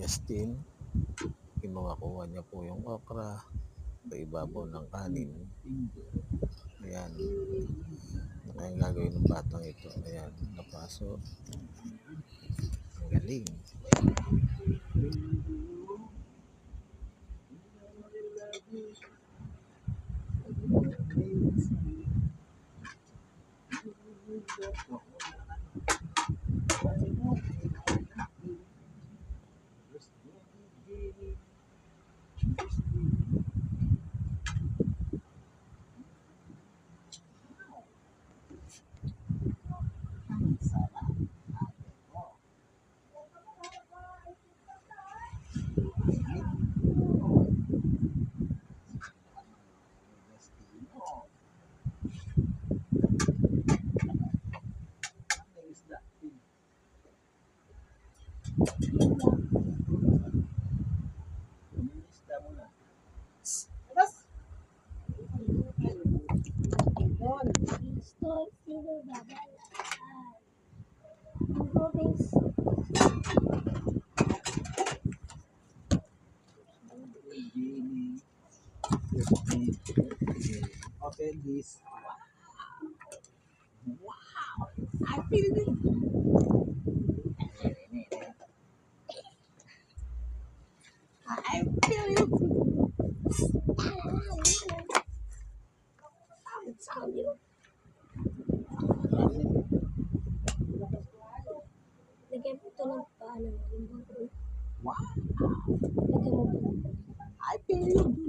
Justin, kinuha niya po yung okra sa ibabaw ng kanin. Ayan. Ano kayang gagawin ng batang ito? Ayan, napaso. Ang galing. Open this. Wow! I feel it. I feel it. Sound you. Lagyan po ito ng paano. Wow! Lagyan mo po. I feel it.